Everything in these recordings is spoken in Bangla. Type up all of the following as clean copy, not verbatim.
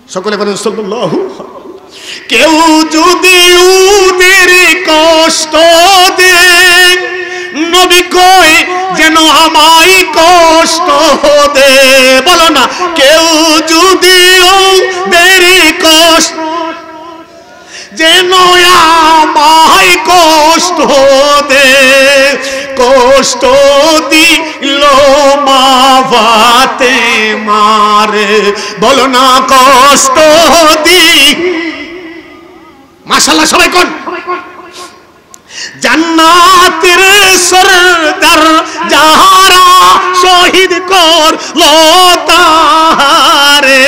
সকলে বলেন সাল্লাল্লাহু। কেউ যদি ওদের কষ্ট দেয়, নবী কয় যেন আমায় কষ্ট দে। বলো না, কেউ যদি ওদের কষ্ট যেন আমায় কষ্ট দে, কষ্ট দিল মা বাতে মারে। বলো না, কষ্ট দি। মাশাআল্লাহ, সবাই কোন জান্নাতের সরদার যাহারা শহীদ করলো তারে।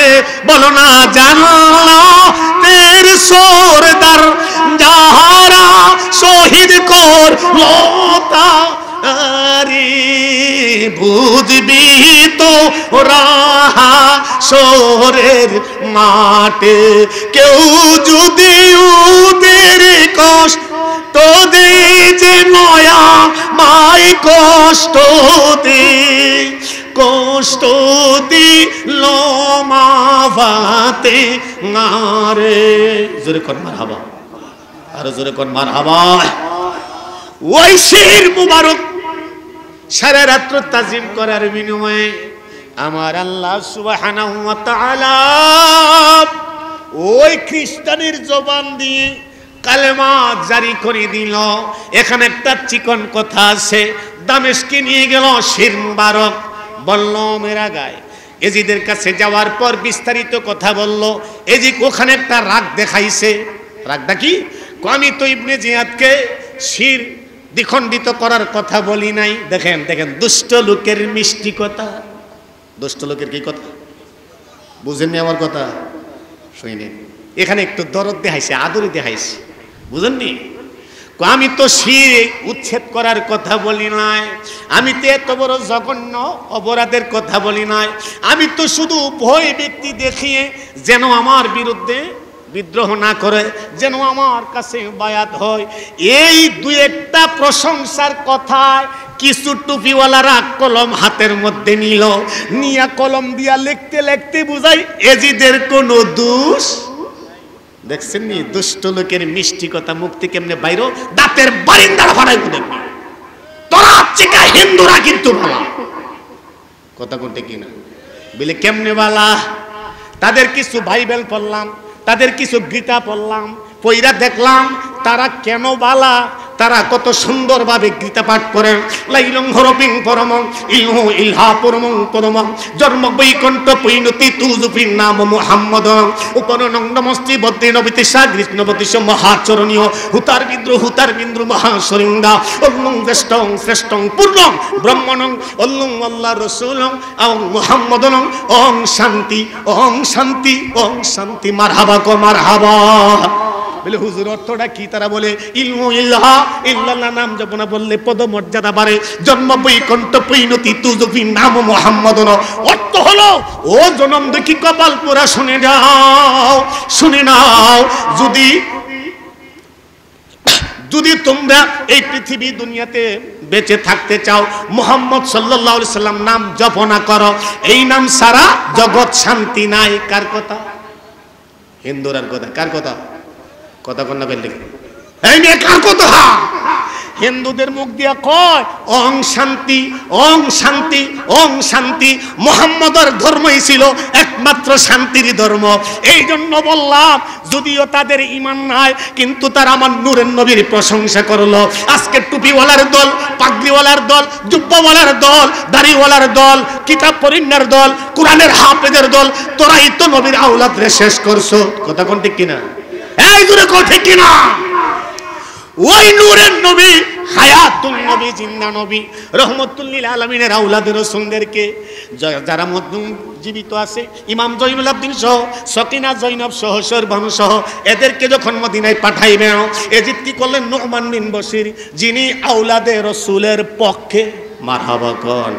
বলো না, জান্নাতের সরদার যাহারা শহীদ করলো তারে। বুঝবি তো রাহা শোরের মাঠে কেউ যদি ওদের কষ্ট দে, যে নয়া মাই কষ্ট দে, কষ্ট দিল মা বাতে মারে। জোরে কোন মারহাবা, আরো জোরে কোন মারহাবা। ওই শির মুবারক সারা রাত্র তাজিম করার বিনিময়ে আমার আল্লাহ সুবহানাহু ওয়া তাআলা ওই খ্রিস্টানের জবান দিয়ে কালেমা জারি করে দিল। এখানে একটা চিকন কথা আছে। দামেস্কে নিয়ে গেল শির মুবারক, বলল মেরা গায়। এজিদের কাছে যাওয়ার পর বিস্তারিত কথা বলল। এজিদ ওখানে একটা রাগ দেখাইছে। রাগটা কি? আমি তো ইবনে জিয়াদকে শির দ্বিখণ্ডিত করার কথা বলি নাই। দেখেন দেখেন, দুষ্ট লোকের মিষ্টি কথা। দুষ্ট লোকের কি কথা বুঝেননি? আমার কথা শুনিনি। এখানে একটু দরদ দেখাইছে, আদরে দেখাইছে, বুঝেননি? আমি তো শির উচ্ছেদ করার কথা বলি নাই, আমি তো এত বড় জঘন্য অপরাধের কথা বলি নাই, আমি তো শুধু ভয় ব্যক্তি দেখিয়ে যেন আমার বিরুদ্ধে বিদ্রোহ না করে, যেন আমার কাছে বায়াত হয়। এই দুই একটা প্রশংসার কথায় কিছু টুপিওয়ালারা কলম হাতের মধ্যে নিল, নিয়া কলম দিয়া লিখতে লিখতে বুঝাই এজিদের কোনো দোষ। দেখছেন নি দুষ্ট লোকের মিষ্টি কথা মুক্তি কেমনে বাইরো, দাঁতের বারিন্দার ফাড়াই দেখবি। তোরা চিকা হিন্দুরা কিন্তু ভালো কথা কোনটা কিনা বলে কেমনে বালা। তাদের কিছু বাইবেল পড়লাম, তাদের কিছু গীতা পড়লাম, পইরা দেখলাম তারা কেন বালা। তারা কত সুন্দরভাবে গীতা পাঠ করেন। লাইলং হরপিং পরমং ইলহু ইলহা পরমং পরমং জন্ম বৈকুণ্ঠ পৈনতি তুজুফির নাম মুহাম্মদ উপরনং নমস্তি বদ্রী নবিতি সাগৃষ্ণবতী মহাচরণীয় হুতার বিদ্রু মহাসরিন্দা অল্লং শ্রেষ্ঠং শ্রেষ্ঠং পূর্ণং ব্রহ্মণং অল্লং আল্লাহ রসুলং আং মুহাম্মদনং ওং শান্তি ওং শান্তি ওং শান্তি। মারহাবা কো মারহাবা। বলে হুজুর অর্থটা কি? তারা বলে ইলমু ইল্লাহ ইল্লাল্লাহ নাম জপনা বললে পদমর্যাদা বাড়ে, জন্ম বৈকুণ্ঠ পরিণতি তুজুফি নাম মুহাম্মাদুন। অর্থ হলো ও জনম দেখি কপাল পোড়া শুনে যাও, শুনে নাও। যদি তোমরা এই পৃথিবী দুনিয়াতে বেঁচে থাকতে চাও, মুহাম্মদ সাল্লাল্লাহু আলাইহি সাল্লাম নাম জপনা করো। এই নাম সারা জগৎ শান্তি নাই। কার কথা? হিন্দুরার কথা। কার কথা? কথা কন্যা বললে এই নিয়ে কার কথা? হিন্দুদের মুখ দিয়া কয় ওং শান্তি ওং শান্তি ওং শান্তি। মুহাম্মদের ধর্মই ছিল একমাত্র শান্তির ধর্ম। এই জন্য বললাম যদিও তাদের ঈমান নাই, কিন্তু তারা আমার নূরের নবীর প্রশংসা করলো। আজকে টুপিওয়ালার দল, পাগড়িওয়ালার দল, জুব্বাওয়ালার দল, দাড়িওয়ালার দল, কিতাব পড়িনার দল, কোরআনের হাফেজের দল, তোরাই তো নবীর আওলাদরে শেষ করছো। কথা কোন ঠিক কিনা? এই দূরে কোন ঠিক কিনা? ওই নূরের নবী, হায়াতুল নবী, জিন্দা নবী, রহমতুল লিল আলামিনের আওলাদ রাসূলদেরকে যারা মধ্যম জীবিত আছে, ইমাম জয়নুল আবদিন সহ, সকিনা জৈনব সহ, সরবানু সহ, এদেরকে যখন মদিনায় পাঠাইবেন, এজিদ কি করলেন? নু'মান বিন বশির, যিনি আওলাদে রাসূলের পক্ষে। মারহাবা কর।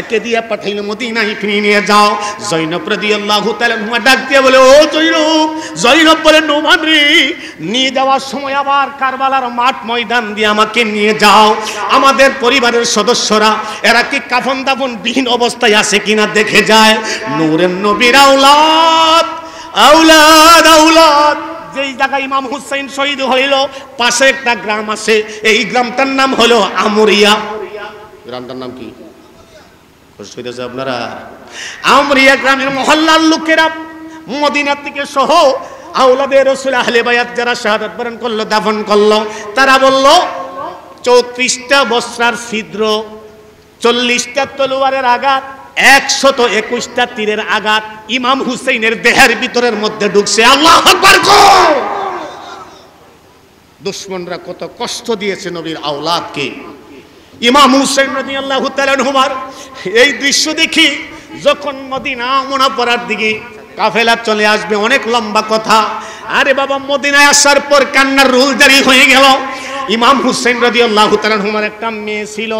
একে দিয়া পাঠাইল মদিনায়, ফিরিয়ে নিয়ে যাও। জৈনব রাদিয়াল্লাহু তাআলা ডাক দিয়ে বলে ও জৈনব। জৈনব বলে নু'মান রে, নিয়ে যাওয়ার সময় আবার কারবালার মাঠ ময়দান দিয়ে আমাকে নিয়ে যাও। আমাদের পরিবারের সদস্যরা এরা কি কাফন দাফন বিহীন অবস্থায় আছে কিনা দেখে যায়। নূরের নবীর আওলাদ আওলাদ আওলাদ। যেই জায়গায় ইমাম হুসাইন শহীদ হইল পাশে একটা গ্রাম আছে, এই গ্রামটার নাম হলো আমরিয়া। গ্রামটার নাম কি হইতেছে আপনারা? আমরিয়া গ্রামের মহল্লার লোকেরা মদিনা থেকে সহ আওলাদে রাসূল আহলে বায়াত যারা শাহাদাত বরণ করলো, দাফন করলো, তারা বলল 34টা বস্ত্রার ছিদ্র, 40টা তলোয়ারের আঘাত, 121টা তীরের আঘাত ইমাম হুসাইনের দেহের ভিতরের মধ্যে ঢুকছে। আল্লাহু আকবার। দুশমনরা কত কষ্ট দিয়েছে নবীর আওলাদকে। ইমাম হুসাইন রাদিয়াল্লাহু তাআলা আনহুমার এই দৃশ্য দেখি যখন মদিনা মুনাওয়ারার দিকে কাফেলা চলে আসবে, অনেক লম্বা কথা। আরে বাবা, মদিনায় আসার পর কান্নার রোল জারি হয়ে গেল। ইমাম হুসাইন রাদিয়াল্লাহু তাআলা আনহুমার একটা মেয়ে ছিল,